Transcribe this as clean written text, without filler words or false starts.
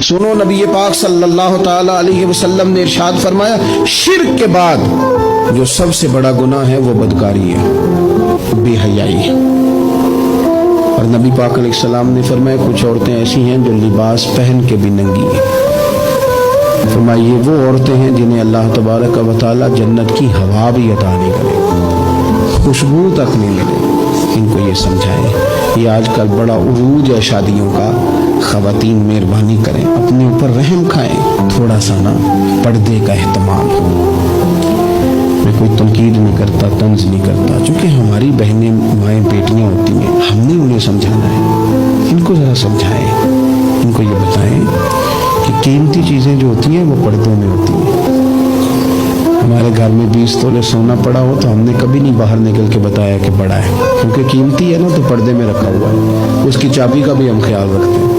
सुनो, नबी पाक सल्लल्लाहु ताला अलैहि वसल्लम ने इरशाद फरमाया, शिर्क के बाद जो सबसे बड़ा गुनाह है वो बदकारी है, बेहयाई है। और नबी पाक अलैहिस्सलाम ने फरमाया, कुछ औरतें ऐसी हैं जो लिबास पहन के भी नंगी हैं। फरमाया, ये वो औरतें हैं जिन्हें अल्लाह तबारक व तआला जन्नत की हवा भी अता नहीं करे, खुशबू तक नहीं मिले। इनको ये समझाएं। ये आजकल बड़ा उरूज है शादियों का। ख़वातीन मेहरबानी करें, अपने ऊपर रहम खाएं, थोड़ा सा ना पर्दे का एहतमाम। मैं कोई तनकीद नहीं करता, तंज नहीं करता, चूँकि हमारी बहनें माएँ बेटियाँ होती हैं, हमने उन्हें समझाना है। इनको ज़रा समझाएं, इनको ये बताएं कि कीमती चीज़ें जो होती हैं वो पर्दों में होती हैं। हमारे घर में 20 तोले सोना पड़ा हो तो हमने कभी नहीं बाहर निकल के बताया कि बड़ा है, क्योंकि कीमती है ना, तो पर्दे में रखा हुआ है, उसकी चाबी का भी हम ख्याल रखते हैं।